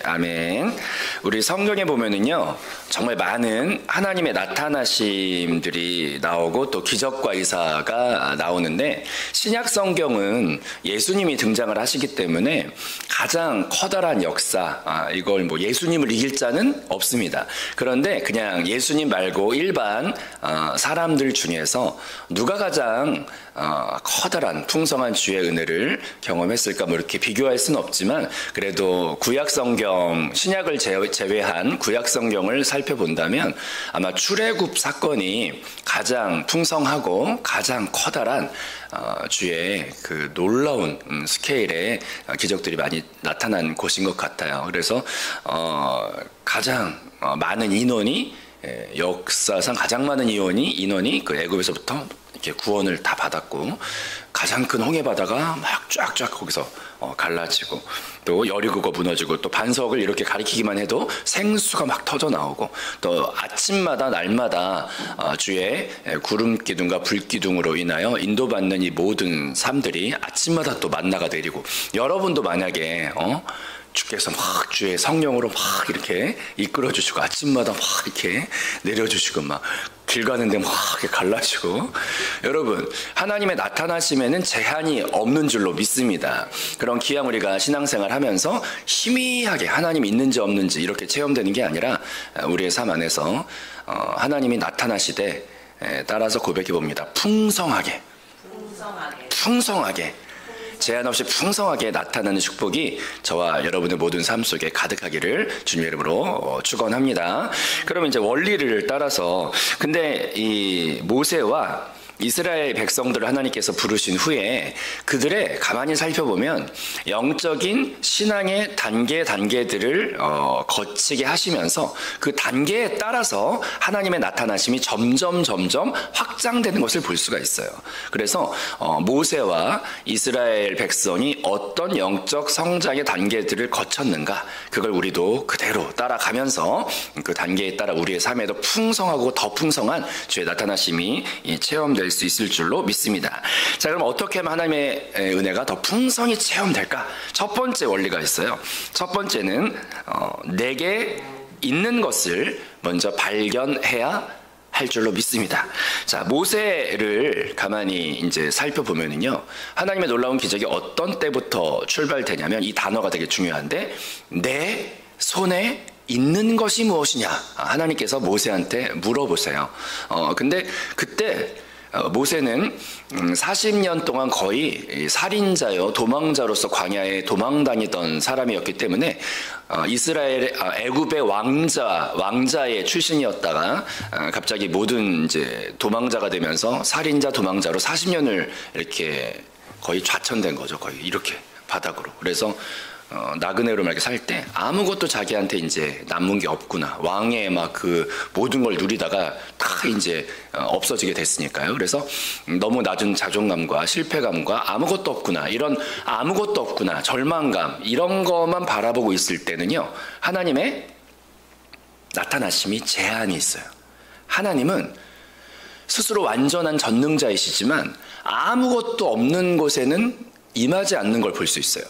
아멘. 우리 성경에 보면은요, 정말 많은 하나님의 나타나심들이 나오고 또 기적과 이사가 나오는데, 신약 성경은 예수님이 등장을 하시기 때문에 가장 커다란 역사, 이걸 뭐 예수님을 이길 자는 없습니다. 그런데 그냥 예수님 말고 일반 사람들 중에서 누가 가장 커다란 풍성한 주의 은혜를 경험했을까, 뭐 이렇게 비교할 수는 없지만, 그래도 구약 성경, 신약을 제외한 구약 성경을 살펴본다면 아마 출애굽 사건이 가장 풍성하고 가장 커다란 주의 그 놀라운 스케일의 기적들이 많이 나타난 곳인 것 같아요. 그래서 가장 많은 인원이, 역사상 가장 많은 인원이 그 애굽에서부터 이렇게 구원을 다 받았고, 가장 큰 홍해 바다가 막 쫙쫙 거기서 갈라지고, 또 여리고가 무너지고, 또 반석을 이렇게 가리키기만 해도 생수가 막 터져 나오고, 또 아침마다 날마다 주의 구름 기둥과 불 기둥으로 인하여 인도받는 이 모든 삶들이 아침마다 또 만나가 내리고, 여러분도 만약에 주께서 막 주의 성령으로 막 이렇게 이끌어 주시고, 아침마다 막 이렇게 내려주시고, 막 길 가는데 막 이렇게 갈라지고, 여러분, 하나님의 나타나심에는 제한이 없는 줄로 믿습니다. 그런 귀한 우리가 신앙생활 하면서 희미하게 하나님 있는지 없는지 이렇게 체험되는 게 아니라, 우리의 삶 안에서 하나님이 나타나시되 따라서 고백해 봅니다. 풍성하게 제한 없이 풍성하게 나타나는 축복이 저와 여러분의 모든 삶 속에 가득하기를 주님의 이름으로 축원합니다. 그러면 이제 원리를 따라서, 근데 이 모세와 이스라엘 백성들을 하나님께서 부르신 후에 그들의 가만히 살펴보면 영적인 신앙의 단계들을 거치게 하시면서 그 단계에 따라서 하나님의 나타나심이 점점 확장되는 것을 볼 수가 있어요. 그래서 모세와 이스라엘 백성이 어떤 영적 성장의 단계들을 거쳤는가, 그걸 우리도 그대로 따라가면서 그 단계에 따라 우리의 삶에도 풍성하고 더 풍성한 주의 나타나심이 체험될 수 있을 줄로 믿습니다. 자, 그럼 어떻게 하면 하나님의 은혜가 더 풍성히 체험될까? 첫 번째 원리가 있어요. 첫 번째는 내게 있는 것을 먼저 발견해야 할 줄로 믿습니다. 자, 모세를 가만히 이제 살펴보면은요, 하나님의 놀라운 기적이 어떤 때부터 출발되냐면, 이 단어가 되게 중요한데, 내 손에 있는 것이 무엇이냐? 하나님께서 모세한테 물어보세요. 근데 그때 모세는 40년 동안 거의 살인자요, 도망자로서 광야에 도망다니던 사람이었기 때문에 애굽의 왕자의 출신이었다가 갑자기 모든 이제 도망자가 되면서 살인자 도망자로 40년을 이렇게 거의 좌천된 거죠. 거의 이렇게 바닥으로. 그래서 나그네로 막 살 때 아무것도 자기한테 이제 남은 게 없구나. 왕의 막 그 모든 걸 누리다가 다 이제 없어지게 됐으니까요. 그래서 너무 낮은 자존감과 실패감과 아무것도 없구나, 이런 아무것도 없구나, 절망감, 이런 것만 바라보고 있을 때는요, 하나님의 나타나심이 제한이 있어요. 하나님은 스스로 완전한 전능자이시지만 아무것도 없는 곳에는 임하지 않는 걸 볼 수 있어요.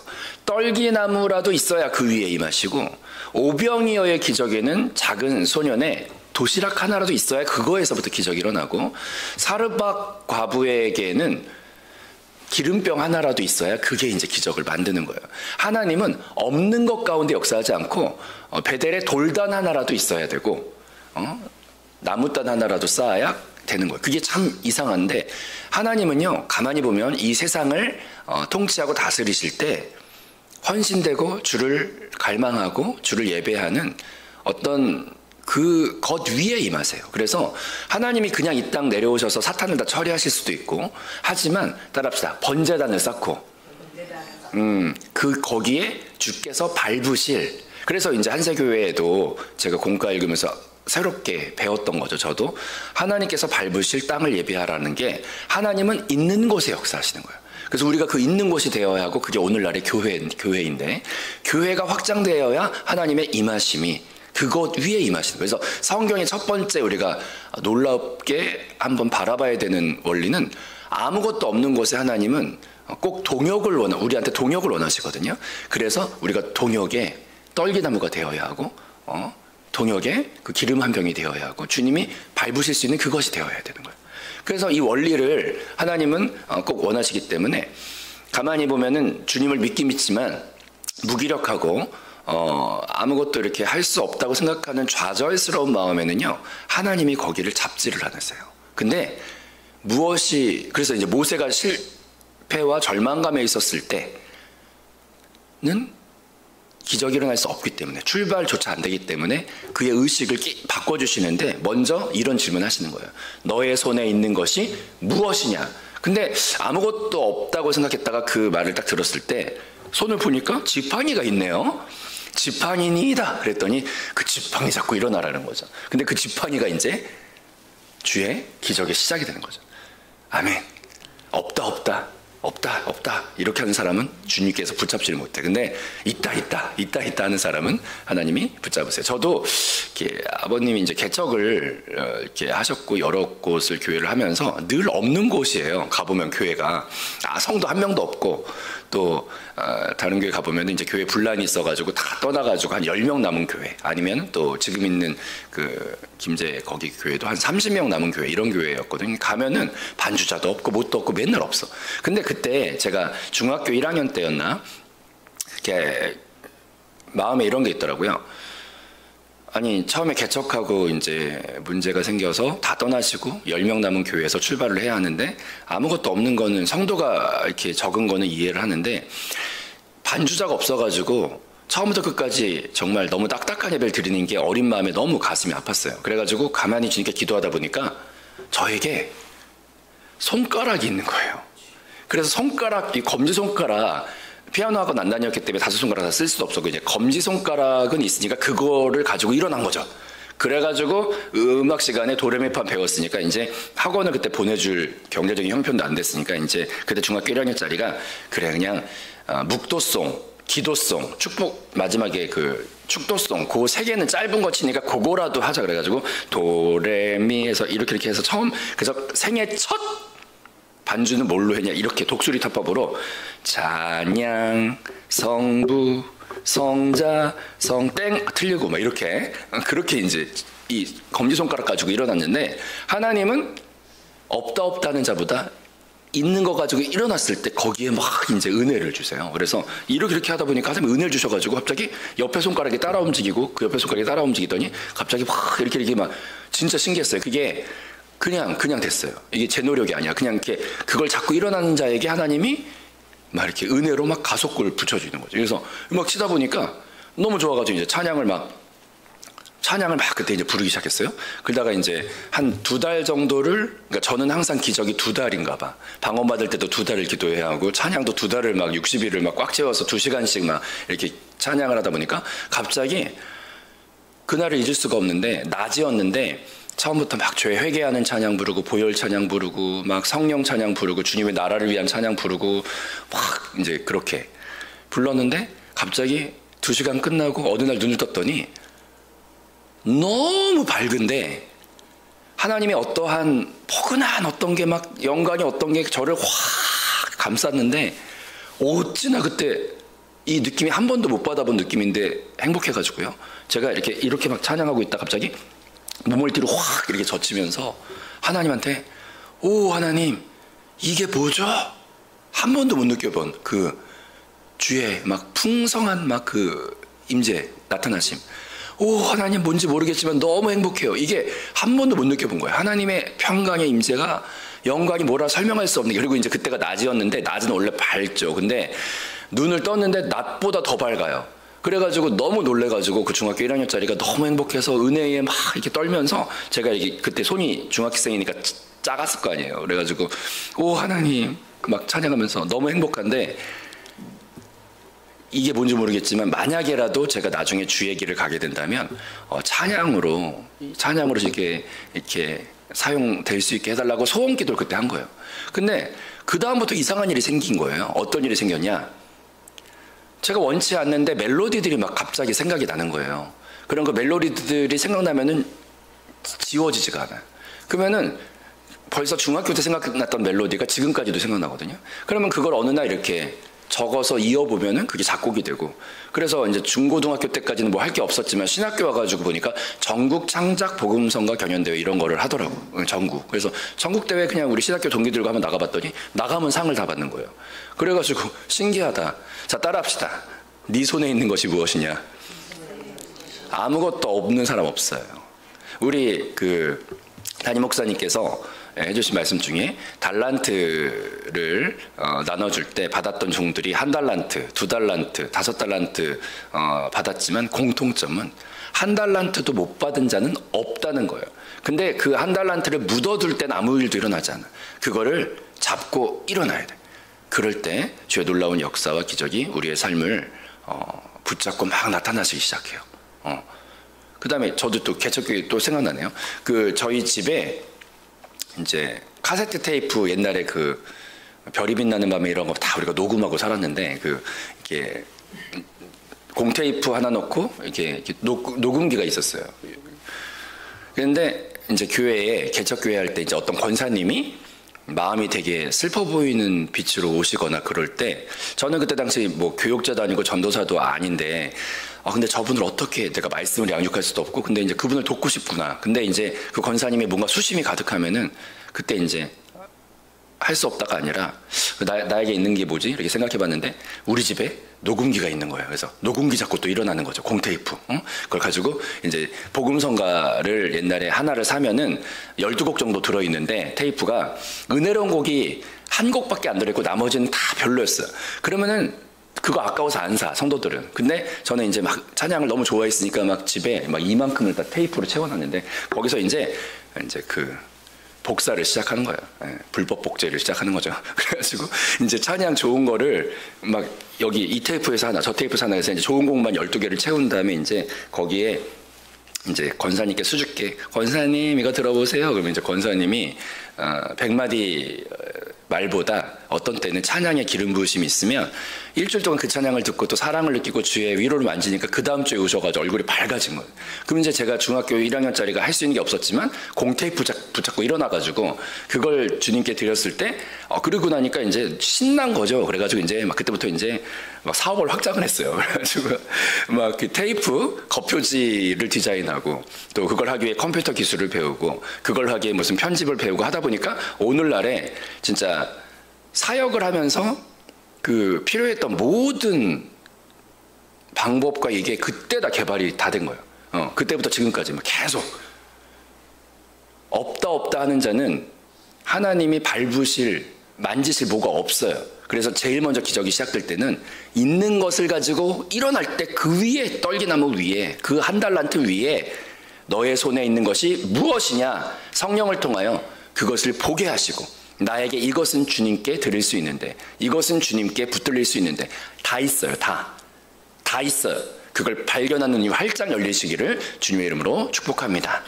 떨기나무라도 있어야 그 위에 임하시고, 오병이어의 기적에는 작은 소년의 도시락 하나라도 있어야 그거에서부터 기적이 일어나고, 사르밧 과부에게는 기름병 하나라도 있어야 그게 이제 기적을 만드는 거예요. 하나님은 없는 것 가운데 역사하지 않고 베델에 돌단 하나라도 있어야 되고, 나무단 하나라도 쌓아야 되는 거예요. 그게 참 이상한데, 하나님은요, 가만히 보면 이 세상을 통치하고 다스리실 때 헌신되고 주를 갈망하고 주를 예배하는 어떤 그 것 위에 임하세요. 그래서 하나님이 그냥 이 땅 내려오셔서 사탄을 다 처리하실 수도 있고, 하지만 따라합시다. 번제단을 쌓고 거기에 주께서 밟으실, 그래서 이제 한세교회에도 제가 공과 읽으면서 새롭게 배웠던 거죠. 저도 하나님께서 밟으실 땅을 예비하라는 게, 하나님은 있는 곳에 역사하시는 거예요. 그래서 우리가 그 있는 곳이 되어야 하고, 그게 오늘날의 교회인데, 교회가 확장되어야 하나님의 임하심이 그곳 위에 임하시는 거예요. 그래서 성경의 첫 번째 우리가 놀랍게 한번 바라봐야 되는 원리는, 아무것도 없는 곳에 하나님은 꼭 우리한테 동역을 원하시거든요. 그래서 우리가 동역에 떨기나무가 되어야 하고 동역에 그 기름 한 병이 되어야 하고 주님이 밟으실 수 있는 그것이 되어야 되는 거예요. 그래서 이 원리를 하나님은 꼭 원하시기 때문에 가만히 보면은 주님을 믿긴 믿지만 무기력하고 아무것도 이렇게 할 수 없다고 생각하는 좌절스러운 마음에는요 하나님이 거기를 잡지를 않으세요. 근데 그래서 이제 모세가 실패와 절망감에 있었을 때는 기적이 일어날 수 없기 때문에 출발조차 안 되기 때문에 그의 의식을 바꿔주시는데 먼저 이런 질문 하시는 거예요. 너의 손에 있는 것이 무엇이냐? 근데 아무것도 없다고 생각했다가 그 말을 딱 들었을 때 손을 보니까 지팡이가 있네요. 지팡이니이다 그랬더니 그 지팡이 잡고 일어나라는 거죠. 근데 그 지팡이가 이제 주의 기적의 시작이 되는 거죠. 아멘. 없다 이렇게 하는 사람은 주님께서 붙잡지를 못해. 근데 있다 하는 사람은 하나님이 붙잡으세요. 저도 이렇게 아버님이 이제 개척을 이렇게 하셨고 여러 곳을 교회를 하면서 늘 없는 곳이에요. 가보면 교회가 성도 한 명도 없고 또 다른 교회 가보면 이제 교회 분란이 있어가지고 다 떠나가지고 한 10명 남은 교회, 아니면 또 지금 있는 그 김제 거기 교회도 한 30명 남은 교회, 이런 교회였거든요. 가면은 반주자도 없고 뭣도 없고 맨날 없어. 근데 그때 제가 중학교 1학년 때였나 이렇게 마음에 이런 게 있더라고요. 아니 처음에 개척하고 이제 문제가 생겨서 다 떠나시고 10명 남은 교회에서 출발을 해야 하는데 아무것도 없는 거는, 성도가 이렇게 적은 거는 이해를 하는데 반주자가 없어가지고 처음부터 끝까지 정말 너무 딱딱한 예배를 드리는 게 어린 마음에 너무 가슴이 아팠어요. 그래가지고 가만히 주님께 기도하다 보니까 저에게 손가락이 있는 거예요. 그래서 이 검지손가락, 피아노 학원 안 다녔기 때문에 5손가락 다 쓸 수도 없었고 이제 검지손가락은 있으니까 그거를 가지고 일어난 거죠. 그래가지고 음악 시간에 도레미파 배웠으니까 이제 학원을 그때 보내줄 경제적인 형편도 안 됐으니까 이제 그때 중학교 1학년짜리가 그래 그냥 묵도송, 기도송, 축복 마지막에 그 축도송 그 3개는 짧은 거 치니까 그거라도 하자 그래가지고 도레미에서 이렇게 해서 그래서 생애 첫 반주는 뭘로 했냐, 이렇게 독수리 타법으로 찬양 성부 성자 성땡 틀리고 막 이렇게 그렇게 이제 이 검지손가락 가지고 일어났는데, 하나님은 없다는 자보다 있는 거 가지고 일어났을 때 거기에 막 이제 은혜를 주세요. 그래서 이렇게 하다 보니까 하나님이 은혜를 주셔가지고 갑자기 옆에 손가락이 따라 움직이고 그 옆에 손가락이 따라 움직이더니 갑자기 막 이렇게 막 진짜 신기했어요. 그게 그냥 됐어요. 이게 제 노력이 아니야. 그냥 이렇게 그걸 자꾸 일어나는 자에게 하나님이 막 이렇게 은혜로 막 가속골을 붙여주는 거죠. 그래서 막 치다 보니까 너무 좋아가지고 이제 찬양을 막 그때 이제 부르기 시작했어요. 그러다가 이제 한 2달 정도를, 그러니까 저는 항상 기적이 2달인가 봐. 방언 받을 때도 2달을 기도해야 하고 찬양도 2달을 막 60일을 막 꽉 채워서 2시간씩 막 이렇게 찬양을 하다 보니까 갑자기 그날을 잊을 수가 없는데, 낮이었는데 처음부터 막 죄 회개하는 찬양 부르고 보혈 찬양 부르고 막 성령 찬양 부르고 주님의 나라를 위한 찬양 부르고 막 이제 그렇게 불렀는데 갑자기 2시간 끝나고 어느 날 눈을 떴더니 너무 밝은데 하나님의 어떠한 포근한 어떤 게 막 영광이 어떤 게 저를 확 감쌌는데, 어찌나 그때 이 느낌이 한 번도 못 받아본 느낌인데 행복해가지고요. 제가 이렇게 막 찬양하고 있다 갑자기 몸을 뒤로 확 이렇게 젖히면서 하나님한테, 오 하나님 이게 뭐죠? 한 번도 못 느껴본 그 주의 막 풍성한 막 그 임재 나타나심, 오 하나님 뭔지 모르겠지만 너무 행복해요. 이게 한 번도 못 느껴본 거예요. 하나님의 평강의 임재가, 영광이 뭐라 설명할 수 없는 게. 그리고 이제 그때가 낮이었는데 낮은 원래 밝죠. 근데 눈을 떴는데 낮보다 더 밝아요. 그래가지고 너무 놀래가지고 그 중학교 1학년짜리가 너무 행복해서 은혜에 막 이렇게 떨면서, 제가 이게 그때 손이 중학생이니까 작았을 거 아니에요. 그래가지고 오 하나님 막 찬양하면서 너무 행복한데, 이게 뭔지 모르겠지만 만약에라도 제가 나중에 주의 길을 가게 된다면 찬양으로 이렇게 사용될 수 있게 해달라고 소원 기도를 그때 한 거예요. 근데 그 다음부터 이상한 일이 생긴 거예요. 어떤 일이 생겼냐, 제가 원치 않는데 멜로디들이 막 갑자기 생각이 나는 거예요. 그런 그 멜로디들이 생각나면은 지워지지가 않아요. 그러면은 벌써 중학교 때 생각났던 멜로디가 지금까지도 생각나거든요. 그러면 그걸 어느 날 이렇게 적어서 이어보면은 그게 작곡이 되고, 그래서 이제 중고등학교 때까지는 뭐 할 게 없었지만 신학교 와가지고 보니까 전국 창작 복음성가 경연대회 이런 거를 하더라고. 전국. 그래서 전국 대회 그냥 우리 신학교 동기들과 한번 나가봤더니 나가면 상을 다 받는 거예요. 그래가지고 신기하다. 자, 따라합시다. 네 손에 있는 것이 무엇이냐? 아무것도 없는 사람 없어요. 우리 그 담임 목사님께서 해주신 말씀 중에 달란트를 나눠줄 때 받았던 종들이 1달란트, 2달란트, 5달란트 받았지만 공통점은 1달란트도 못 받은 자는 없다는 거예요. 근데 그 1달란트를 묻어둘 땐 아무 일도 일어나지 않아. 그거를 잡고 일어나야 돼. 그럴 때 주의 놀라운 역사와 기적이 우리의 삶을 붙잡고 막 나타나시기 시작해요. 그 다음에 저도 또 개척교회 또 생각나네요. 그 저희 집에 이제 카세트 테이프 옛날에 그 별이 빛나는 밤에 이런 거 다 우리가 녹음하고 살았는데 그 이렇게 공테이프 하나 넣고 이렇게 녹음기가 있었어요. 그런데 이제 교회에 개척교회 할 때 이제 어떤 권사님이 마음이 되게 슬퍼 보이는 빛으로 오시거나 그럴 때 저는 그때 당시 뭐 교육자도 아니고 전도사도 아닌데 근데 저분을 어떻게 내가 말씀을 양육할 수도 없고 근데 이제 그분을 돕고 싶구나. 근데 이제 그 권사님의 뭔가 수심이 가득하면은 그때 이제 할 수 없다가 아니라 나에게 있는 게 뭐지? 이렇게 생각해 봤는데 우리 집에 녹음기가 있는 거예요. 그래서 녹음기 잡고 또 일어나는 거죠. 공테이프. 그걸 가지고 이제 복음성가를 옛날에 하나를 사면은 12곡 정도 들어있는데 테이프가 은혜로운 곡이 한 곡밖에 안 들어있고 나머지는 다 별로였어요. 그러면은 그거 아까워서 안 사, 성도들은. 근데 저는 이제 막 찬양을 너무 좋아했으니까 막 집에 막 이만큼을 다 테이프로 채워놨는데 거기서 이제 그 복사를 시작하는 거예요. 불법 복제를 시작하는 거죠. 그래가지고 이제 찬양 좋은 거를 막 여기 이 테이프에서 하나, 저 테이프에서 하나 해서 이제 좋은 곡만 12개를 채운 다음에 이제 거기에 이제 권사님께 수줍게 권사님 이거 들어보세요. 그러면 이제 권사님이 100마디 말보다 어떤 때는 찬양에 기름 부으심이 있으면 일주일 동안 그 찬양을 듣고 또 사랑을 느끼고 주의 위로를 만지니까 그 다음 주에 오셔가지고 얼굴이 밝아진 거예요. 그럼 이제 제가 중학교 1학년짜리가 할 수 있는 게 없었지만 공테이프 붙잡고 일어나가지고 그걸 주님께 드렸을 때 그러고 나니까 이제 신난 거죠. 그래가지고 이제 막 그때부터 이제 막 사업을 확장을 했어요. 그래가지고 막 그 테이프 겉표지를 디자인하고 또 그걸 하기 위해 컴퓨터 기술을 배우고 그걸 하기 위해 무슨 편집을 배우고 하다 보니까 오늘날에 진짜 사역을 하면서 그 필요했던 모든 방법과 이게 그때 다 개발이 다 된 거예요. 그때부터 지금까지 막 계속 없다 하는 자는 하나님이 밟으실 만지실 뭐가 없어요. 그래서 제일 먼저 기적이 시작될 때는 있는 것을 가지고 일어날 때 그 위에 떨기나무 위에 그 1달란트 위에 너의 손에 있는 것이 무엇이냐 성령을 통하여 그것을 보게 하시고 나에게 이것은 주님께 드릴 수 있는데 이것은 주님께 붙들릴 수 있는데 다 있어요. 다 있어요. 그걸 발견하는 눈이 활짝 열리시기를 주님의 이름으로 축복합니다.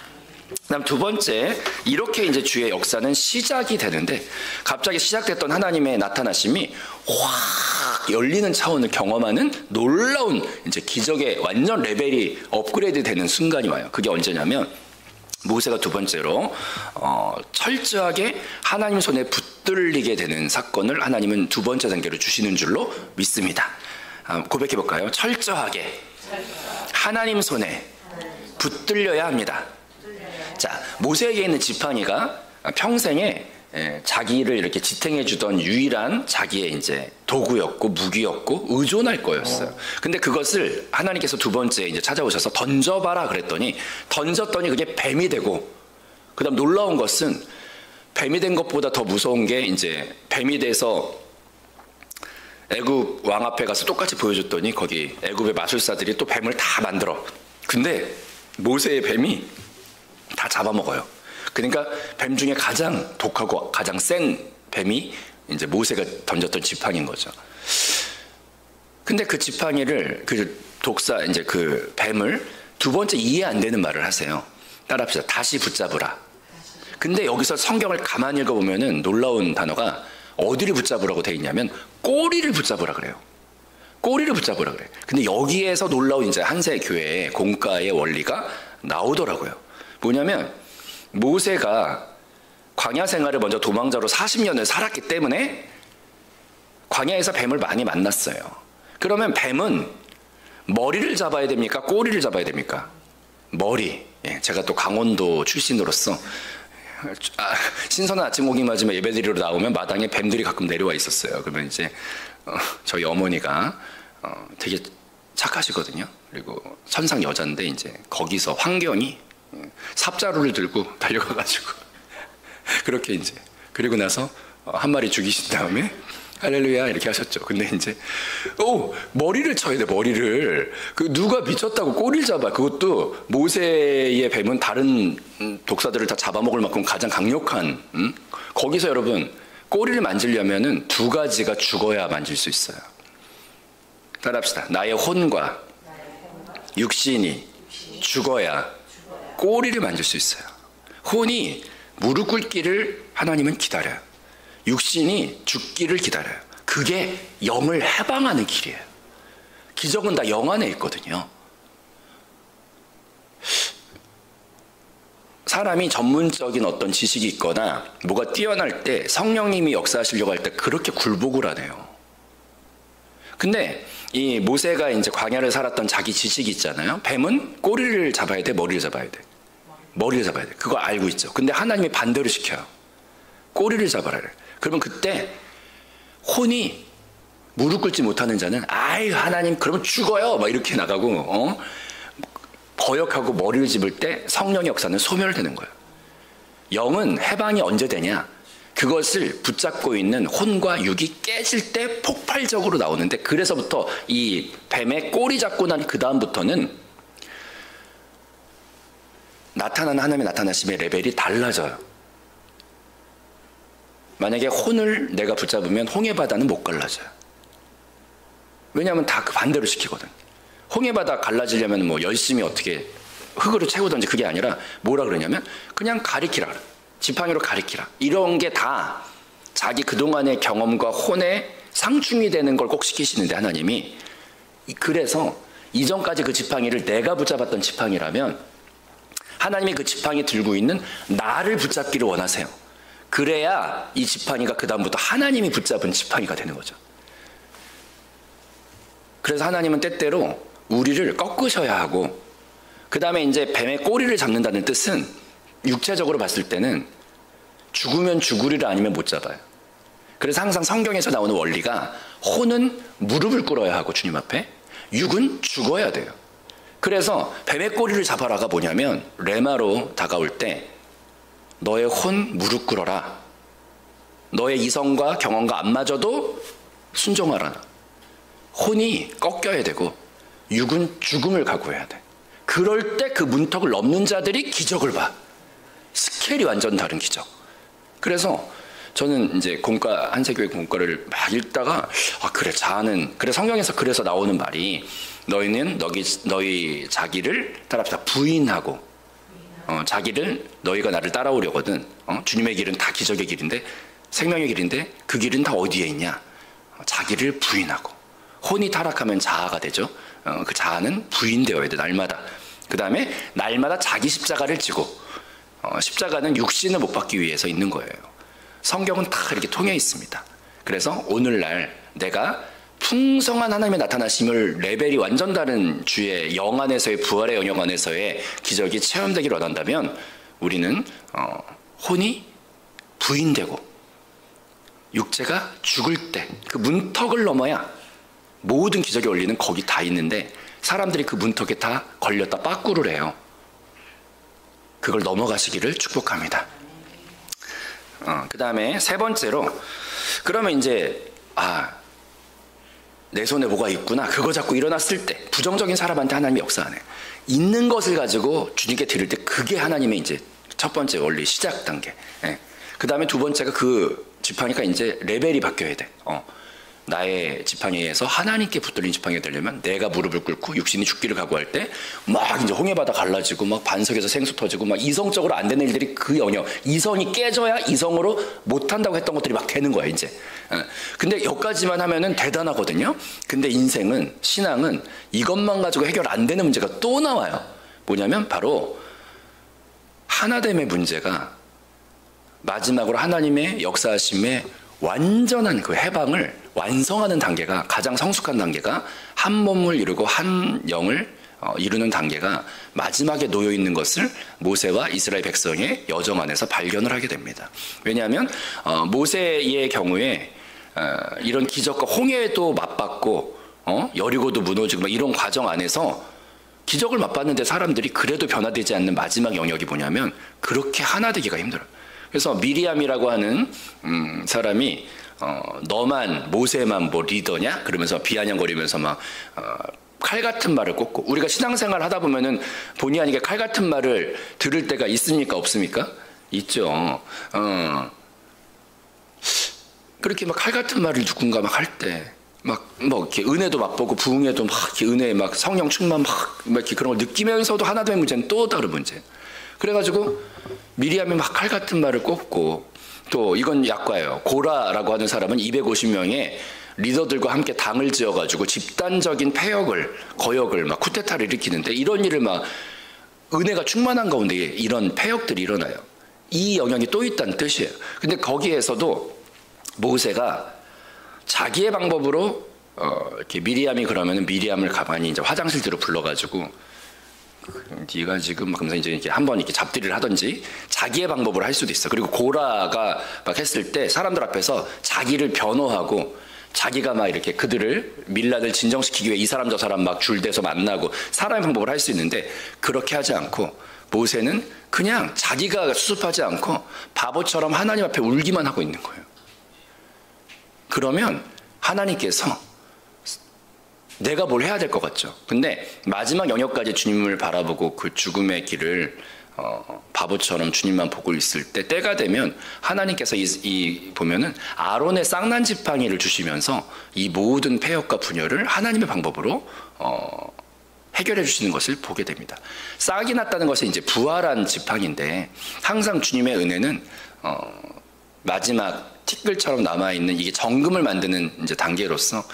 그다음 두 번째, 이렇게 이제 주의 역사는 시작이 되는데 갑자기 시작됐던 하나님의 나타나심이 확 열리는 차원을 경험하는 놀라운 이제 기적의 완전 레벨이 업그레이드 되는 순간이 와요. 그게 언제냐면 모세가 두 번째로 철저하게 하나님 손에 붙들리게 되는 사건을 하나님은 두 번째 단계로 주시는 줄로 믿습니다. 고백해 볼까요? 철저하게 하나님 손에 붙들려야 합니다. 자, 모세에게 있는 지팡이가 평생에 자기를 이렇게 지탱해 주던 유일한 자기의 이제 도구였고 무기였고 의존할 거였어요. 근데 그것을 하나님께서 두 번째 이제 찾아오셔서 던져봐라 그랬더니 던졌더니 그게 뱀이 되고, 그다음 놀라운 것은 뱀이 된 것보다 더 무서운 게 이제 뱀이 돼서 애굽 왕 앞에 가서 똑같이 보여줬더니 거기 애굽의 마술사들이 또 뱀을 다 만들어. 근데 모세의 뱀이 다 잡아먹어요. 그러니까 뱀 중에 가장 독하고 가장 센 뱀이 이제 모세가 던졌던 지팡이인 거죠. 근데 그 지팡이를 그 독사 이제 그 뱀을 두 번째 이해 안 되는 말을 하세요. 따라합시다. 다시 붙잡으라. 근데 여기서 성경을 가만히 읽어보면은 놀라운 단어가 어디를 붙잡으라고 돼 있냐면 꼬리를 붙잡으라 그래요. 꼬리를 붙잡으라 그래. 근데 여기에서 놀라운 이제 한세 교회의 공과의 원리가 나오더라고요. 뭐냐면 모세가 광야 생활을 먼저 도망자로 40년을 살았기 때문에 광야에서 뱀을 많이 만났어요. 그러면 뱀은 머리를 잡아야 됩니까? 꼬리를 잡아야 됩니까? 머리. 예, 제가 또 강원도 출신으로서 신선한 아침 고기 맞으면 예배드리러 나오면 마당에 뱀들이 가끔 내려와 있었어요. 그러면 이제 저희 어머니가 되게 착하시거든요. 그리고 선상 여자인데 이제 거기서 환경이 삽자루를 들고 달려가가지고 그렇게 이제 그리고 나서 한 마리 죽이신 다음에 할렐루야 이렇게 하셨죠. 근데 이제 머리를 쳐야 돼. 머리를 그 누가 미쳤다고 꼬리를 잡아. 그것도 모세의 뱀은 다른 독사들을 다 잡아먹을 만큼 가장 강력한 거기서 여러분 꼬리를 만지려면은 두 가지가 죽어야 만질 수 있어요. 따라합시다. 나의 혼과 육신이 죽어야 꼬리를 만질 수 있어요. 혼이 무릎 꿇기를 하나님은 기다려요. 육신이 죽기를 기다려요. 그게 영을 해방하는 길이에요. 기적은 다 영 안에 있거든요. 사람이 전문적인 어떤 지식이 있거나 뭐가 뛰어날 때 성령님이 역사하시려고 할 때 그렇게 굴복을 하네요. 근데 이 모세가 이제 광야를 살았던 자기 지식이 있잖아요. 뱀은 꼬리를 잡아야 돼, 머리를 잡아야 돼. 머리를 잡아야 돼. 그거 알고 있죠. 근데 하나님이 반대로 시켜요. 꼬리를 잡아라. 그러면 그때 혼이 무릎 꿇지 못하는 자는 아유 하나님 그러면 죽어요 막 이렇게 나가고 거역하고 머리를 집을 때 성령의 역사는 소멸되는 거예요. 영은 해방이 언제 되냐? 그것을 붙잡고 있는 혼과 육이 깨질 때 폭발적으로 나오는데 그래서부터 이 뱀의 꼬리 잡고 난 그 다음부터는 나타나는 하나님의 나타나심의 레벨이 달라져요. 만약에 혼을 내가 붙잡으면 홍해바다는 못 갈라져요. 왜냐하면 다 그 반대로 시키거든. 홍해바다 갈라지려면 뭐 열심히 어떻게 흙으로 채우든지 그게 아니라 뭐라 그러냐면 그냥 가리키라. 지팡이로 가리키라. 이런 게 다 자기 그동안의 경험과 혼에 상충이 되는 걸 꼭 시키시는데 하나님이 그래서 이전까지 그 지팡이를 내가 붙잡았던 지팡이라면 하나님이 그 지팡이 들고 있는 나를 붙잡기를 원하세요. 그래야 이 지팡이가 그 다음부터 하나님이 붙잡은 지팡이가 되는 거죠. 그래서 하나님은 때때로 우리를 꺾으셔야 하고 그 다음에 이제 뱀의 꼬리를 잡는다는 뜻은 육체적으로 봤을 때는 죽으면 죽으리라 아니면 못 잡아요. 그래서 항상 성경에서 나오는 원리가 혼은 무릎을 꿇어야 하고 주님 앞에 육은 죽어야 돼요. 그래서 뱀의 꼬리를 잡아라가 뭐냐면 레마로 다가올 때 너의 혼 무릎 꿇어라. 너의 이성과 경험과 안 맞아도 순종하라. 혼이 꺾여야 되고 육은 죽음을 각오해야 돼. 그럴 때 그 문턱을 넘는 자들이 기적을 봐. 스케일이 완전 다른 기적. 그래서 저는 이제 공과 한세교회 공과를 막 읽다가 그래 자아는 그래 성경에서 그래서 나오는 말이 너희는 너희 자기를 따라합시다 부인하고 자기를 너희가 나를 따라오려거든 주님의 길은 다 기적의 길인데 생명의 길인데 그 길은 다 어디에 있냐? 자기를 부인하고 혼이 타락하면 자아가 되죠. 그 자아는 부인되어야 돼 날마다. 그 다음에 날마다 자기 십자가를 지고 십자가는 육신을 못 받기 위해서 있는 거예요. 성경은 다 이렇게 통해 있습니다. 그래서 오늘날 내가 풍성한 하나님의 나타나심을 레벨이 완전 다른 주의 영 안에서의 부활의 영역 안에서의 기적이 체험되기를 원한다면 우리는 혼이 부인되고 육체가 죽을 때 그 문턱을 넘어야 모든 기적의 원리는 거기 다 있는데 사람들이 그 문턱에 다 걸렸다 빠꾸를 해요. 그걸 넘어가시기를 축복합니다. 그 다음에 세 번째로 그러면 이제 내 손에 뭐가 있구나 그거 잡고 일어났을 때 부정적인 사람한테 하나님이 역사하네. 있는 것을 가지고 주님께 드릴 때 그게 하나님의 이제 첫 번째 원리 시작 단계. 그 다음에 두 번째가 그 지팡이가 이제 레벨이 바뀌어야 돼. 나의 지팡이에서 하나님께 붙들린 지팡이가 되려면 내가 무릎을 꿇고 육신이 죽기를 각오할 때 막 이제 홍해바다 갈라지고 막 반석에서 생수 터지고 막 이성적으로 안 되는 일들이 그 영역 이성이 깨져야 이성으로 못한다고 했던 것들이 막 되는 거야 이제. 근데 여기까지만 하면은 대단하거든요. 근데 인생은 신앙은 이것만 가지고 해결 안 되는 문제가 또 나와요. 뭐냐면 바로 하나됨의 문제가 마지막으로 하나님의 역사하심에 완전한 그 해방을 완성하는 단계가, 가장 성숙한 단계가 한 몸을 이루고 한 영을 이루는 단계가 마지막에 놓여 있는 것을 모세와 이스라엘 백성의 여정 안에서 발견을 하게 됩니다. 왜냐하면 모세의 경우에 이런 기적과 홍해도 맛봤고 여리고도 무너지고 막 이런 과정 안에서 기적을 맛봤는데 사람들이 그래도 변화되지 않는 마지막 영역이 뭐냐면 그렇게 하나 되기가 힘들어요. 그래서 미리암이라고 하는 사람이 너만 모세만 뭐 리더냐? 그러면서 비아냥거리면서 막 칼 같은 말을 꽂고, 우리가 신앙생활 하다 보면은 본의 아니게 칼 같은 말을 들을 때가 있습니까? 없습니까? 있죠. 그렇게 막 칼 같은 말을 누군가 막 할 때, 막 뭐 이렇게 은혜도 맛보고 부흥에도 막 이렇게 은혜 막 성령 충만 막 이렇게 그런 걸 느끼면서도 하나 된 문제는 또 다른 문제. 그래가지고 미리암이 막 칼 같은 말을 꽂고, 또 이건 약과예요. 고라라고 하는 사람은 250명의 리더들과 함께 당을 지어가지고 집단적인 폐역을, 거역을 막 쿠데타를 일으키는데, 이런 일을 막 은혜가 충만한 가운데 이런 폐역들이 일어나요. 이 영역이 또 있다는 뜻이에요. 근데 거기에서도 모세가 자기의 방법으로 이렇게 미리암이 그러면은 미리암을 가만히 이제 화장실 뒤로 불러가지고, 네가 지금 막 그러면서 이제 이렇게 한번 이렇게 잡들이를 하든지 자기의 방법으로 할 수도 있어. 그리고 고라가 막 했을 때 사람들 앞에서 자기를 변호하고, 자기가 막 이렇게 그들을 밀란을 진정시키기 위해 이 사람 저 사람 막 줄대서 만나고 사람의 방법을 할 수 있는데, 그렇게 하지 않고 모세는 그냥 자기가 수습하지 않고 바보처럼 하나님 앞에 울기만 하고 있는 거예요. 그러면 하나님께서 내가 뭘 해야 될 것 같죠. 근데 마지막 영역까지 주님을 바라보고 그 죽음의 길을 바보처럼 주님만 보고 있을 때, 때가 되면 하나님께서 보면은 아론의 쌍난 지팡이를 주시면서 이 모든 폐역과 분열을 하나님의 방법으로 해결해 주시는 것을 보게 됩니다. 싹이 났다는 것은 이제 부활한 지팡이인데, 항상 주님의 은혜는 마지막 티끌처럼 남아있는, 이게 정금을 만드는 이제 단계로서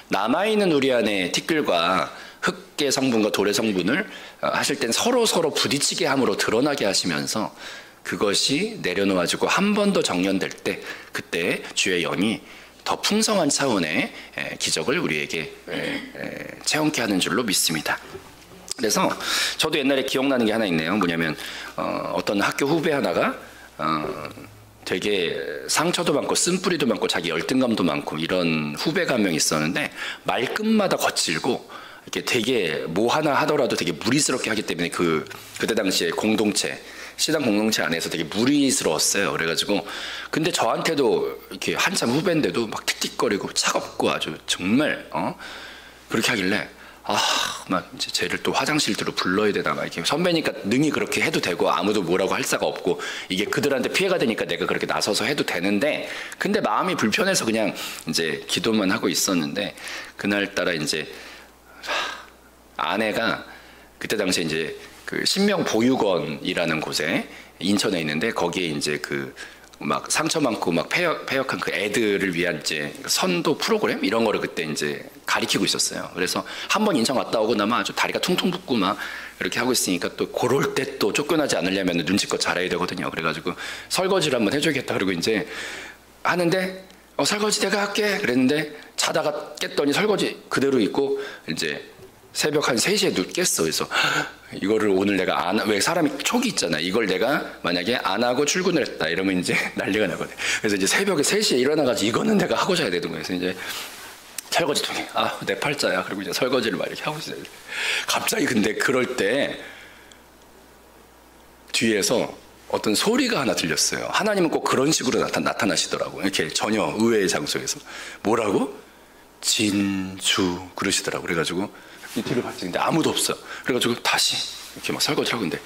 남아있는 우리 안에 티끌과 흙의 성분과 돌의 성분을 하실 땐 서로 부딪히게 함으로 드러나게 하시면서, 그것이 내려놓아지고 한 번 더 정련될 때, 그때 주의 영이 더 풍성한 차원의 기적을 우리에게 체험케 하는 줄로 믿습니다. 그래서 저도 옛날에 기억나는 게 하나 있네요. 뭐냐면 어떤 학교 후배 하나가 되게 상처도 많고 쓴뿌리도 많고 자기 열등감도 많고 이런 후배가 한 명 있었는데, 말끝마다 거칠고 이렇게 되게 뭐 하나 하더라도 되게 무리스럽게 하기 때문에 그때 당시에 공동체, 신앙 공동체 안에서 되게 무리스러웠어요. 그래가지고 근데 저한테도 이렇게 한참 후배인데도 막 틱틱거리고 차갑고 아주 정말 그렇게 하길래, 막 이제 쟤를 또 화장실 뒤로 불러야 되나, 막 이렇게 선배니까 능히 그렇게 해도 되고 아무도 뭐라고 할 사가 없고 이게 그들한테 피해가 되니까 내가 그렇게 나서서 해도 되는데, 근데 마음이 불편해서 그냥 이제 기도만 하고 있었는데, 그날따라 이제 아내가 그때 당시에 이제 그 신명보육원이라는 곳에 인천에 있는데, 거기에 이제 그 막 상처 많고 막 폐역한 그 애들을 위한 이제 선도 프로그램 이런 거를 그때 이제 가리키고 있었어요. 그래서 한번 인천 갔다 오고 나면 아주 다리가 퉁퉁 붓고 막 이렇게 하고 있으니까, 또 그럴 때 또 쫓겨나지 않으려면 눈치껏 잘해야 되거든요. 그래가지고 설거지를 한번 해줘야겠다. 그리고 이제 하는데 설거지 내가 할게 그랬는데, 자다가 깼더니 설거지 그대로 있고 이제 새벽 한 3시에 깼어. 그래서 이거를 오늘 내가 왜 사람이 촉이 있잖아. 이걸 내가 만약에 안 하고 출근을 했다 이러면 이제 난리가 나거든. 그래서 이제 새벽에 3시에 일어나가지고 이거는 내가 하고 자야 되는 거예요. 그래서 이제 설거지통에 내 팔자야. 그리고 이제 설거지를 막 이렇게 하고 있어요. 갑자기 근데 그럴 때 뒤에서 어떤 소리가 하나 들렸어요. 하나님은 꼭 그런 식으로 나타나시더라고요. 이렇게 전혀 의외의 장소에서. 뭐라고? 진주 그러시더라고요. 그래가지고 이 뒤를 봤는데 아무도 없어. 그래가지고 다시 이렇게 막 설거지를 하고 있는데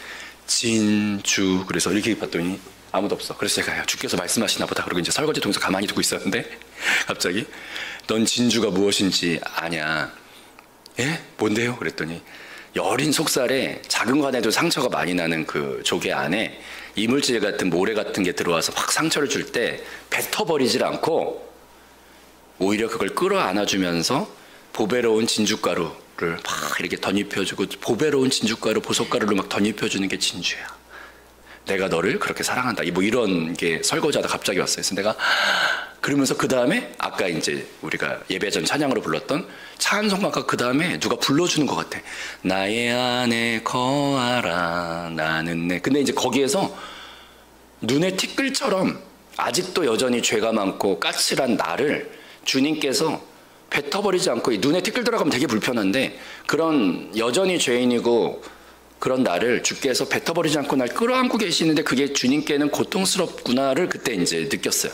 진주, 그래서 이렇게 봤더니 아무도 없어. 그래서 제가 주께서 말씀하시나 보다. 그리고 이제 설거지통에서 가만히 두고 있었는데 갑자기 넌 진주가 무엇인지 아냐? 예? 뭔데요? 그랬더니 여린 속살에 작은 관에도 상처가 많이 나는 그 조개 안에 이물질 같은 모래 같은 게 들어와서 확 상처를 줄 때 뱉어버리질 않고 오히려 그걸 끌어안아주면서 보배로운 진주가루를 막 이렇게 덧입혀주고, 보배로운 진주가루, 보석가루를 막 덧입혀주는 게 진주야. 내가 너를 그렇게 사랑한다. 뭐 이런 게 설거지하다 갑자기 왔어요. 그래서 내가 그러면서 그 다음에 아까 이제 우리가 예배 전 찬양으로 불렀던 찬송가가 그 다음에 누가 불러주는 것 같아. 나의 안에 거하라 나는 내. 근데 이제 거기에서 눈에 티끌처럼 아직도 여전히 죄가 많고 까칠한 나를 주님께서 뱉어버리지 않고 눈에 티끌 들어가면 되게 불편한데 그런 여전히 죄인이고 그런 나를 주께서 뱉어버리지 않고 날 끌어안고 계시는데 그게 주님께는 고통스럽구나를 그때 이제 느꼈어요.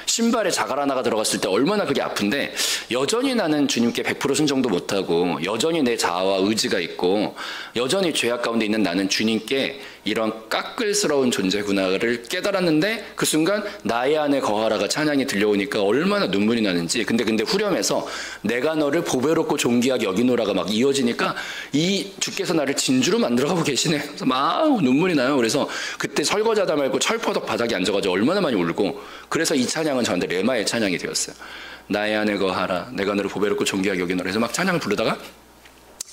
신발에 자갈 하나가 들어갔을 때 얼마나 그게 아픈데 여전히 나는 주님께 100% 순종도 못하고 여전히 내 자아와 의지가 있고 여전히 죄악 가운데 있는 나는 주님께 이런 까끌스러운 존재구나를 깨달았는데 그 순간 나의 안에 거하라가 찬양이 들려오니까 얼마나 눈물이 나는지. 근데 후렴에서 내가 너를 보배롭고 존귀하게 여기노라가 막 이어지니까 이 주께서 나를 진주로 만들어가고 계시네. 그래서 막 눈물이 나요. 그래서 그때 설거지하다 말고 철퍼덕 바닥에 앉아가지고 얼마나 많이 울고 그래서 이 찬양은 저한테 레마의 찬양이 되었어요. 나의 안에 거하라 내가 너를 보배롭고 존귀하게 여기노라 해서 막 찬양을 부르다가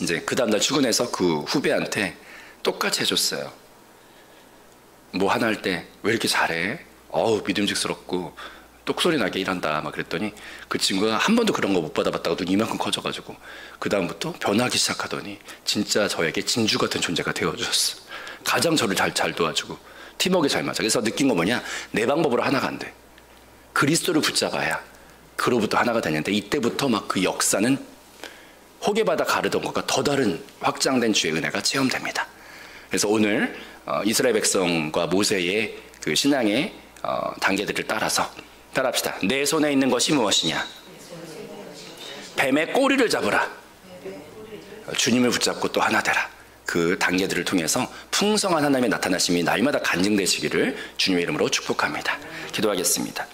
이제 그 다음날 출근해서 그 후배한테 똑같이 해줬어요. 뭐 하나 할 때 왜 이렇게 잘해? 어우 믿음직스럽고 똑소리 나게 일한다 막 그랬더니 그 친구가 한 번도 그런 거 못 받아봤다가 눈이 이만큼 커져가지고 그 다음부터 변하기 시작하더니 진짜 저에게 진주 같은 존재가 되어주셨어. 가장 저를 잘 도와주고 팀워크 잘 맞아. 그래서 느낀 거 뭐냐, 내 방법으로 하나가 안 돼. 그리스도를 붙잡아야 그로부터 하나가 되는데 이때부터 막 그 역사는 호게바다 가르던 것과 더 다른 확장된 주의 은혜가 체험됩니다. 그래서 오늘 이스라엘 백성과 모세의 그 신앙의 단계들을 따라합시다. 내 손에 있는 것이 무엇이냐? 뱀의 꼬리를 잡으라. 주님을 붙잡고 또 하나 되라. 그 단계들을 통해서 풍성한 하나님의 나타나심이 날마다 간증되시기를 주님의 이름으로 축복합니다. 기도하겠습니다.